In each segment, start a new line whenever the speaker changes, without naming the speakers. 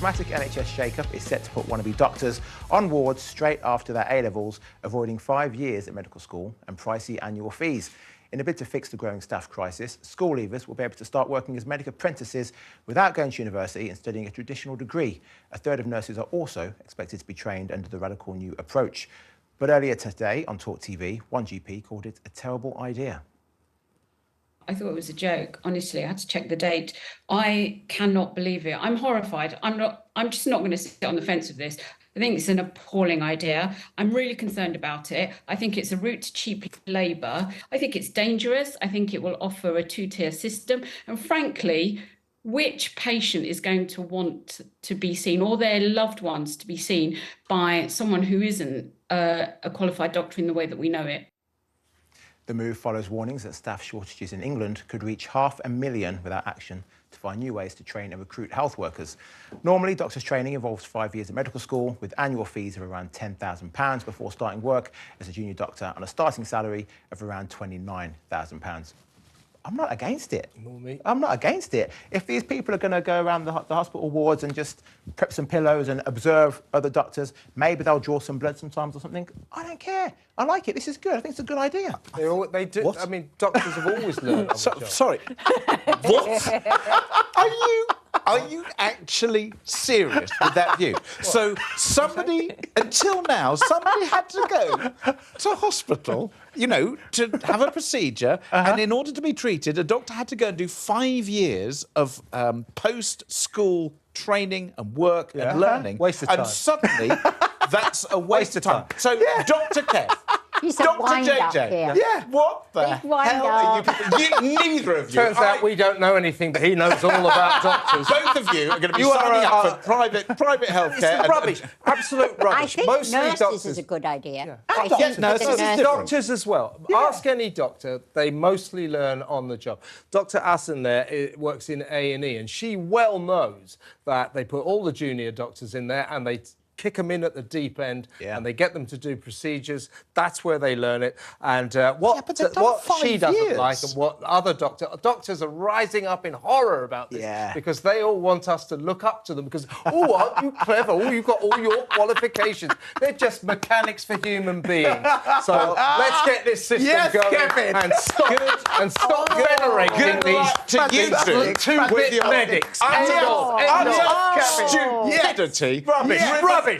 dramatic NHS shake-up is set to put wannabe doctors on wards straight after their A-levels, avoiding 5 years at medical school and pricey annual fees. In a bid to fix the growing staff crisis, school leavers will be able to start working as medical apprentices without going to university and studying a traditional degree. A third of nurses are also expected to be trained under the radical new approach. But earlier today on TalkTV, one GP called it a terrible idea.
I thought it was a joke. Honestly, I had to check the date. I cannot believe it. I'm horrified. I'm just not going to sit on the fence with this. I think it's an appalling idea. I'm really concerned about it. I think it's a route to cheap labour. I think it's dangerous. I think it will offer a two-tier system. And frankly, which patient is going to want to be seen, or their loved ones to be seen, by someone who isn't a qualified doctor in the way that we know it?
The move follows warnings that staff shortages in England could reach 500,000 without action to find new ways to train and recruit health workers. Normally, doctors' training involves 5 years at medical school with annual fees of around £10,000 before starting work as a junior doctor on a starting salary of around £29,000. I'm not against it.
Nor me.
I'm not against it. If these people are going to go around the hospital wards and just prep some pillows and observe other doctors, maybe they'll draw some blood sometimes or something. I don't care. I like it. This is good. I think it's a good idea.
They do. What? I mean, doctors have always learned on the job.
Sorry. What? Are you actually serious with that view? So until now, somebody had to go to hospital, you know, to have a procedure, and in order to be treated, a doctor had to go and do 5 years of post-school training and work and learning.
Waste of time.
And suddenly, that's a waste of time. So, Dr. Kev, Dr. JJ, what the hell are you? Neither of you.
Turns out we don't know anything, but he knows all about doctors.
Both of you are going to be signing up for private healthcare.
It's rubbish, absolute rubbish.
I think
Mostly
nurses
doctors
is a good idea.
Yeah.
I think
nurses
that
is
doctors as well. Ask any doctor; they mostly learn on the job. Dr. Assen there works in A&E, and she well knows that they put all the junior doctors in there, and they kick them in at the deep end, and they get them to do procedures. That's where they learn it. And what she doesn't like, and what other doctors are rising up in horror about this, because they all want us to look up to them. Because aren't you clever? You've got all your qualifications. They're just mechanics for human beings. So let's get this system going and stop venerating these two-bit medics.
Stupidity.
Rubbish.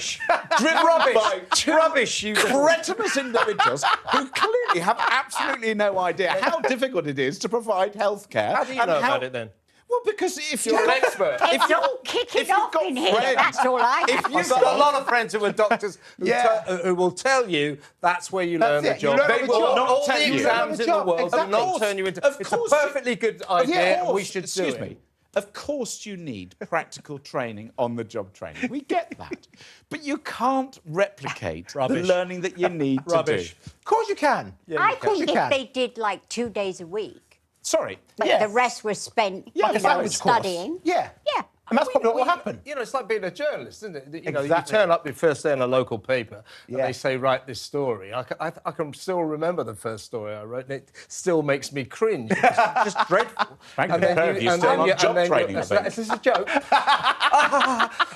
Rubbish, you
cretinous individuals who clearly have absolutely no idea how difficult it is to provide health care.
How do you know about it then?
Well, because if
you're an expert.
If don't kick it off in here, that's all I have.
You've got a lot of friends who are doctors who will tell you that's where you learn the job. They will not tell you. All the exams in the world will not turn you into... It's a perfectly good idea, and we should do it.
Excuse me. Of course you need practical training, on-the-job training. We get that. But you can't replicate the learning that you need to do.
Of course you can.
Yeah, I think if they did, like, 2 days a week.
Sorry.
But the rest was spent studying.
Yeah. And that's probably what will happen.
You know, it's like being a journalist, isn't it? You know, you turn up your first day in a local paper and they say, write this story. I can still remember the first story I wrote, and it still makes me cringe. It's just dreadful.
Frankly, you still on job training.
Is this a joke?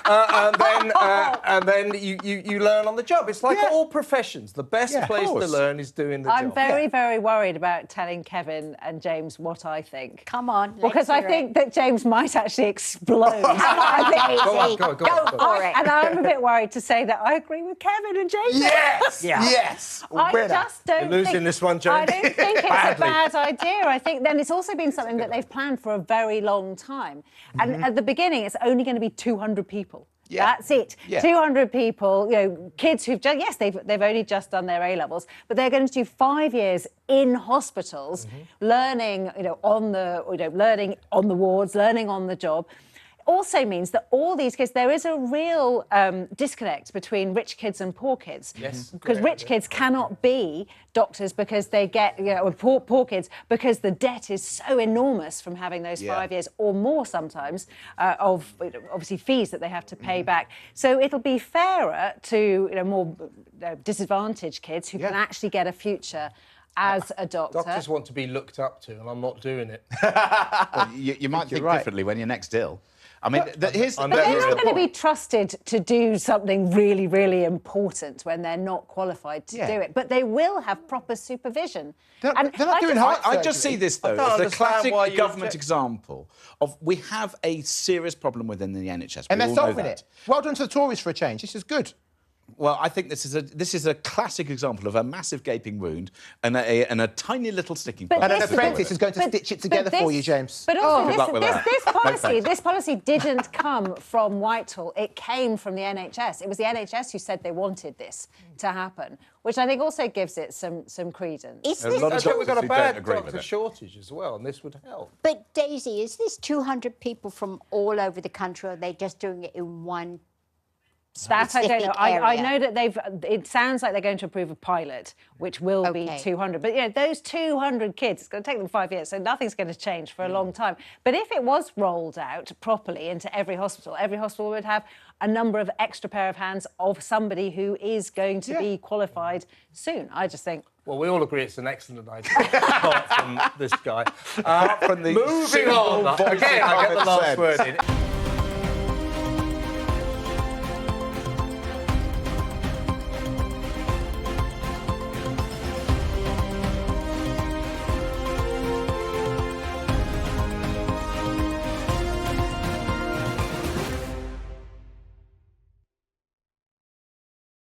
and then you learn on the job. It's like all professions. The best place to learn is doing the job.
I'm very, very worried about telling Kevin and James what I think.
Come on,
because I think that James might actually explode.
Come on, Daisy.
Go
for it.
And I'm a bit worried to say that I agree with Kevin and James.
Yes.
I just don't
You're losing this one, James.
I don't think it's a bad idea. I think then it's also been something that they've planned for a very long time. And at the beginning, it's only going to be 200 people. That's it. 200 people, you know, kids who've just, they've only just done their A-levels, but they're going to do 5 years in hospitals, learning, learning on the wards, learning on the job. Also means that all these kids, there is a real disconnect between rich kids and poor kids.
Yes.
Because rich kids cannot be doctors because they get, or poor kids, because the debt is so enormous from having those 5 years or more sometimes of obviously fees that they have to pay back. So it'll be fairer to more disadvantaged kids who can actually get a future as a doctor.
Doctors want to be looked up to, and I'm not doing it.
Well, you might think differently when you're next ill. I mean, here's...
But they're not going to be trusted to do something really, really important when they're not qualified to do it. But they will have proper supervision.
They're not doing heart
I just see this, though, as the classic government example of we have a serious problem within the NHS.
And they're solving it. Well done to the Tories for a change. This is good.
Well, I think this is a classic example of a massive gaping wound and a tiny little sticking point.
And an apprentice is going to stitch it together for you, James.
But also, this policy didn't come from Whitehall. It came from the NHS. It was the NHS who said they wanted this to happen, which I think also gives it some credence.
We've got a bad doctor shortage as well, and this would help.
But, Daisy, is this 200 people from all over the country, or are they just doing it in one
That I don't know. I know that it sounds like they're going to approve a pilot, which will be 200. But, those 200 kids, it's going to take them 5 years, so nothing's going to change for a long time. But if it was rolled out properly into every hospital would have a number of extra pair of hands of somebody who is going to be qualified soon. I just think...
Well, we all agree it's an excellent idea, apart from this guy.
From the
moving on. Again, I get the last word in.